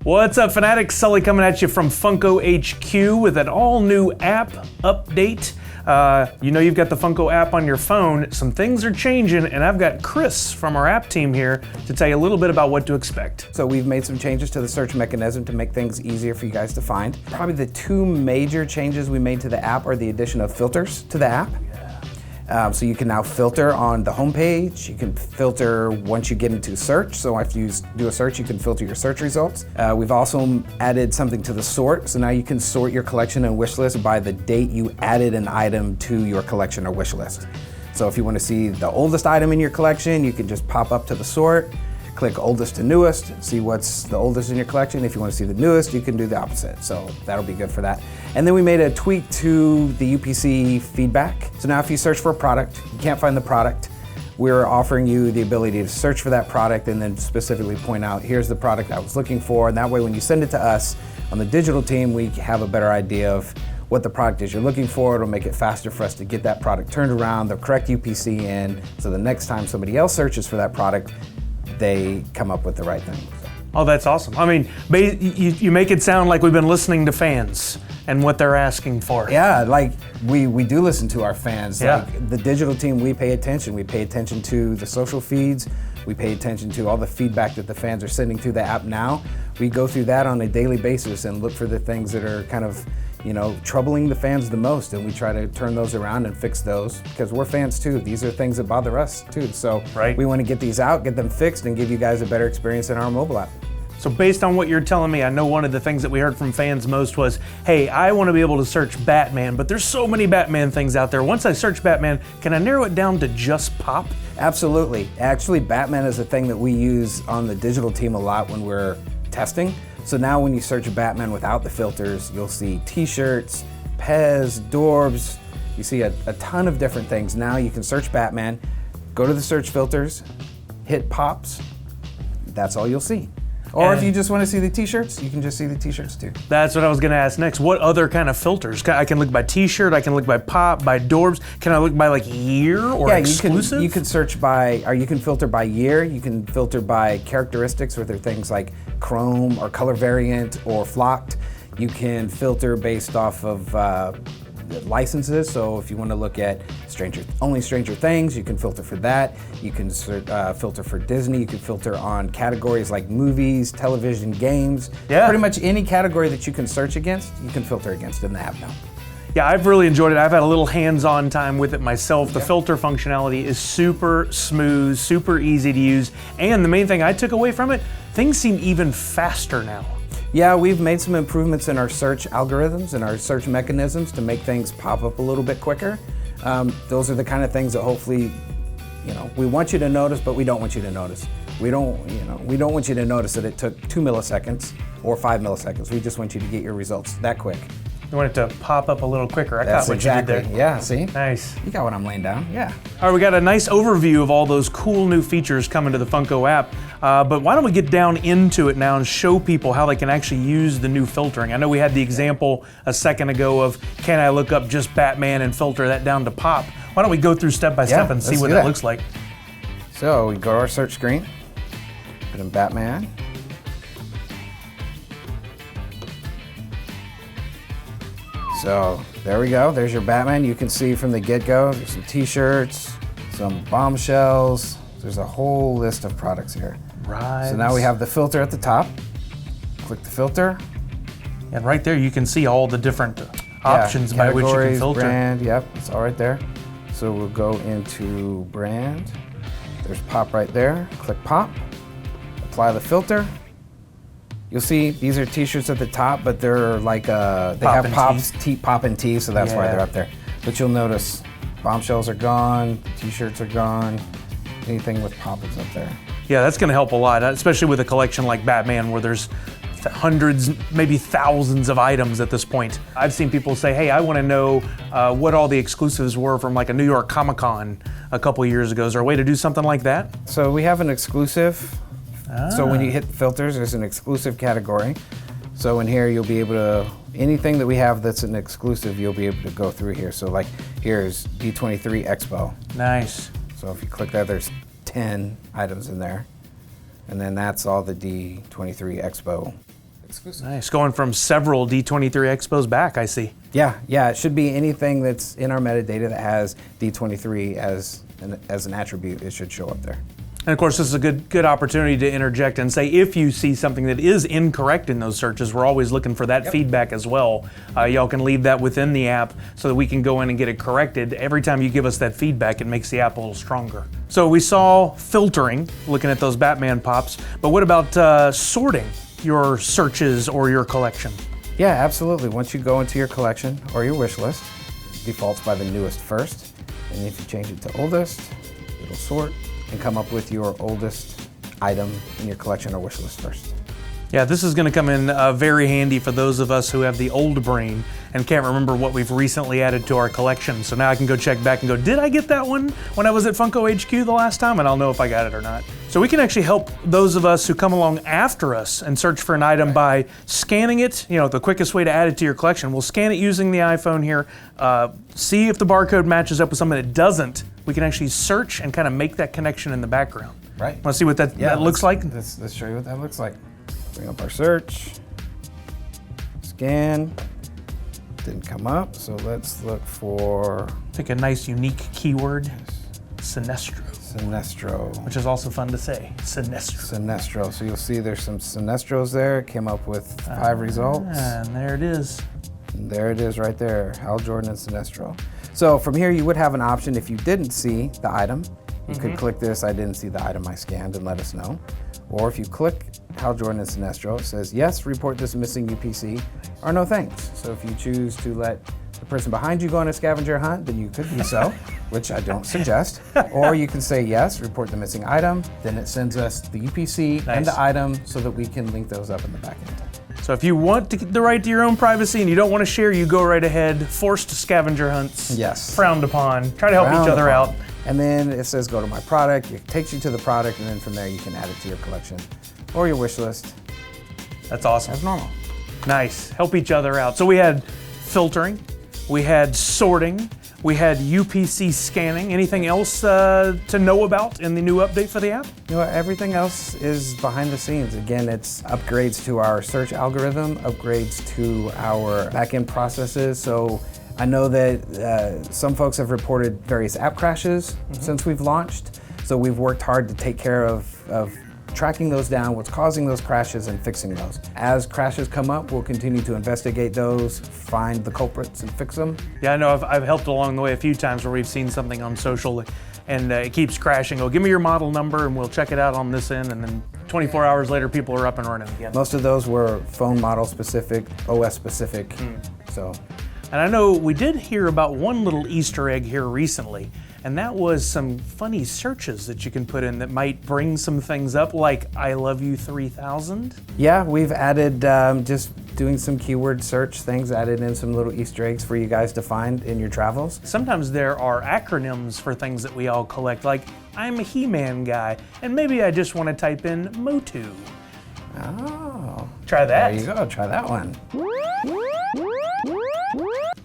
What's up, fanatics? Sully coming at you from Funko HQ with an all-new app update. You know you've got the Funko app on your phone. Some things are changing, and I've got Chris from our app team here to tell you a little bit about what to expect. So we've made some changes to the search mechanism to make things easier for you guys to find. Probably the two major changes we made to the app are the addition of filters to the app. So you can now filter on the homepage. You can filter once you get into search. So if you do a search, you can filter your search results. We've also added something to the sort. So now you can sort your collection and wish list by the date you added an item to your collection or wish list. So if you want to see the oldest item in your collection, you can just pop up to the sort, click oldest to newest, see what's the oldest in your collection. If you want to see the newest, you can do the opposite. So that'll be good for that. And then we made a tweak to the UPC feedback. So now if you search for a product, you can't find the product, we're offering you the ability to search for that product and then specifically point out, here's the product I was looking for. And that way when you send it to us on the digital team, we have a better idea of what the product is you're looking for. It'll make it faster for us to get that product turned around, the correct UPC in, so the next time somebody else searches for that product, they come up with the right thing. Oh, that's awesome. I mean, you make it sound like we've been listening to fans and what they're asking for. Yeah, like we do listen to our fans. Yeah. Like the digital team, we pay attention. We pay attention to the social feeds. We pay attention to all the feedback that the fans are sending through the app now. We go through that on a daily basis and look for the things that are kind of, troubling the fans the most, and we try to turn those around and fix those because we're fans too. These are things that bother us too. So we want to get these out, get them fixed, and give you guys a better experience in our mobile app. So based on what you're telling me, I know one of the things that we heard from fans most was, hey, I want to be able to search Batman, but there's so many Batman things out there. Once I search Batman, can I narrow it down to just Pop? Absolutely. Actually, Batman is a thing that we use on the digital team a lot when we're testing. So now when you search Batman without the filters, you'll see t-shirts, Pez, Dorbs. You see a ton of different things. Now you can search Batman, go to the search filters, hit Pops. That's all you'll see. Or if you just want to see the t-shirts, you can just see the t-shirts too. That's what I was going to ask next. What other kind of filters? I can look by t-shirt, I can look by Pop, by Dorbs. Can I look by like year or exclusive? You can search by, or you can filter by year. You can filter by characteristics, whether they're things like chrome or color variant or flocked. You can filter based off of licenses. So if you want to look at only Stranger Things, you can filter for that. You can filter for Disney. You can filter on categories like movies, television, games. Yeah. Pretty much any category that you can search against, you can filter against in the app now. Yeah, I've really enjoyed it. I've had a little hands-on time with it myself. The filter functionality is super smooth, super easy to use. And the main thing I took away from it, things seem even faster now. Yeah, we've made some improvements in our search algorithms and our search mechanisms to make things pop up a little bit quicker. Those are the kind of things that hopefully, we want you to notice, but we don't want you to notice. We don't want you to notice that it took 2 milliseconds or 5 milliseconds. We just want you to get your results that quick. You want it to pop up a little quicker. I That's caught what exactly. you did there. Yeah, see? Nice. You got what I'm laying down, yeah. All right, we got a nice overview of all those cool new features coming to the Funko app, but why don't we get down into it now and show people how they can actually use the new filtering. I know we had the example a second ago of, can I look up just Batman and filter that down to Pop? Why don't we go through step by step and see what that looks like. So we go to our search screen, put in Batman. So there we go, there's your Batman. You can see from the get-go, there's some t-shirts, some bombshells. There's a whole list of products here. Right. So now we have the filter at the top. Click the filter. And right there you can see all the different options by which you can filter. Brand, yep, it's all right there. So we'll go into brand. There's Pop right there. Click Pop, apply the filter. You'll see these are t-shirts at the top, but they're like, they have Pops, Pop and T, so that's why they're up there. But you'll notice bombshells are gone, t-shirts are gone, anything with Pop is up there. Yeah, that's gonna help a lot, especially with a collection like Batman where there's hundreds, maybe thousands of items at this point. I've seen people say, hey, I wanna know what all the exclusives were from like a New York Comic-Con a couple years ago. Is there a way to do something like that? So we have an exclusive. So when you hit filters, there's an exclusive category. So in here, you'll be able to, anything that we have that's an exclusive, you'll be able to go through here. So like here's D23 Expo. Nice. So if you click that, there's 10 items in there. And then that's all the D23 Expo exclusive. Nice, going from several D23 expos back, I see. Yeah, it should be anything that's in our metadata that has D23 as an attribute. It should show up there. And of course, this is a good opportunity to interject and say if you see something that is incorrect in those searches, we're always looking for that feedback as well. Y'all can leave that within the app so that we can go in and get it corrected. Every time you give us that feedback, it makes the app a little stronger. So we saw filtering, looking at those Batman pops, but what about sorting your searches or your collection? Yeah, absolutely. Once you go into your collection or your wish list, it defaults by the newest first. And if you change it to oldest, it'll sort and come up with your oldest item in your collection or wish list first. Yeah, this is going to come in very handy for those of us who have the old brain and can't remember what we've recently added to our collection. So now I can go check back and go, did I get that one when I was at Funko HQ the last time? And I'll know if I got it or not. So we can actually help those of us who come along after us and search for an item by scanning it. You know, the quickest way to add it to your collection. We'll scan it using the iPhone here, see if the barcode matches up with something that doesn't. We can actually search and kind of make that connection in the background. Right. Want to see what that looks like? Let's show you what that looks like. Bring up our search, scan, didn't come up, so let's look for... Pick a nice unique keyword, Sinestro. Sinestro. Which is also fun to say, Sinestro. Sinestro, so you'll see there's some Sinestros there. It came up with 5 results. And there it is. And there it is right there, Hal Jordan and Sinestro. So from here you would have an option if you didn't see the item. You could click this, I didn't see the item I scanned, and let us know. Or if you click Hal Jordan and Sinestro, it says, yes, report this missing UPC, or no thanks. So if you choose to let the person behind you go on a scavenger hunt, then you could do so, which I don't suggest. Or you can say, yes, report the missing item, then it sends us the UPC and the item so that we can link those up in the back end. So if you want to get the right to your own privacy and you don't want to share, you go right ahead. Forced scavenger hunts. Yes. Frowned upon. Try to help each other out. And then it says go to my product. It takes you to the product, and then from there you can add it to your collection or your wish list. That's awesome. As normal. Nice. Help each other out. So we had filtering, we had sorting, we had UPC scanning. Anything else to know about in the new update for the app? You know, everything else is behind the scenes. Again, it's upgrades to our search algorithm, upgrades to our backend processes. So I know that some folks have reported various app crashes since we've launched. So we've worked hard to take care of tracking those down, what's causing those crashes, and fixing those. As crashes come up, we'll continue to investigate those, find the culprits, and fix them. Yeah, I know I've helped along the way a few times where we've seen something on social and it keeps crashing. Oh, give me your model number and we'll check it out on this end, and then 24 hours later, people are up and running again. Most of those were phone model specific, OS specific, so. And I know we did hear about one little Easter egg here recently, and that was some funny searches that you can put in that might bring some things up, like I love you 3000. Yeah, we've added, just doing some keyword search things, added in some little Easter eggs for you guys to find in your travels. Sometimes there are acronyms for things that we all collect, like I'm a He-Man guy, and maybe I just want to type in Motu. Oh. Try that. There you go, try that one.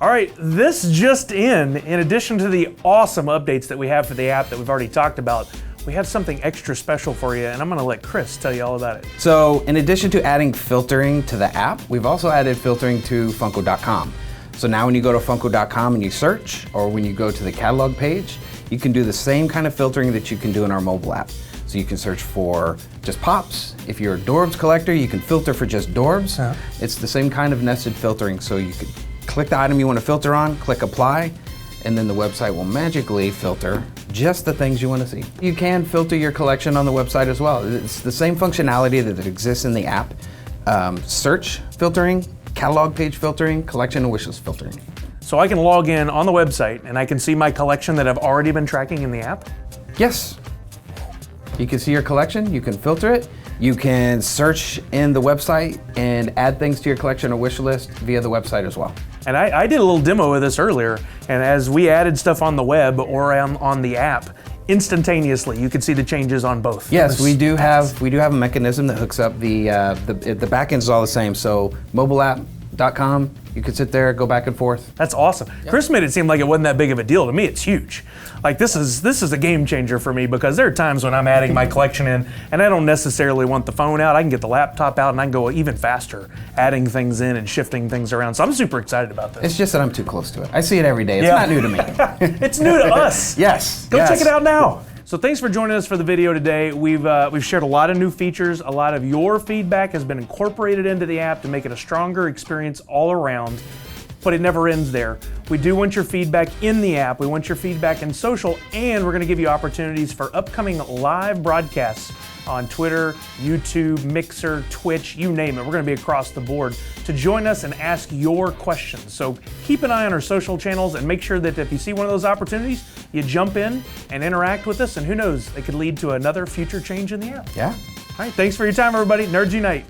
All right, this just in addition to the awesome updates that we have for the app that we've already talked about, we have something extra special for you, and I'm gonna let Chris tell you all about it. So in addition to adding filtering to the app, we've also added filtering to Funko.com. So now when you go to Funko.com and you search, or when you go to the catalog page, you can do the same kind of filtering that you can do in our mobile app. So you can search for just pops. If you're a Dorbs collector, you can filter for just Dorbs. It's the same kind of nested filtering, so you could click the item you want to filter on, click apply, and then the website will magically filter just the things you want to see. You can filter your collection on the website as well. It's the same functionality that exists in the app. Search filtering, catalog page filtering, collection and wishlist filtering. So I can log in on the website and I can see my collection that I've already been tracking in the app? Yes. You can see your collection, you can filter it, you can search in the website and add things to your collection or wish list via the website as well. And I did a little demo of this earlier, and as we added stuff on the web or on the app, instantaneously you could see the changes on both. Yes, we do have a mechanism that hooks up the backend is all the same. So mobile app .com. You could sit there, go back and forth. That's awesome. Yep. Chris made it seem like it wasn't that big of a deal. To me, it's huge. Like this is a game changer for me because there are times when I'm adding my collection in and I don't necessarily want the phone out. I can get the laptop out and I can go even faster adding things in and shifting things around. So I'm super excited about this. It's just that I'm too close to it. I see it every day. It's not new to me. It's new to us. Yes. Go check it out now. So thanks for joining us for the video today. We've shared a lot of new features. A lot of your feedback has been incorporated into the app to make it a stronger experience all around, but it never ends there. We do want your feedback in the app. We want your feedback in social, and we're gonna give you opportunities for upcoming live broadcasts on Twitter, YouTube, Mixer, Twitch, you name it. We're gonna be across the board to join us and ask your questions. So keep an eye on our social channels and make sure that if you see one of those opportunities, you jump in and interact with us, and who knows, it could lead to another future change in the app. Yeah. All right, thanks for your time, everybody. Nerds Unite.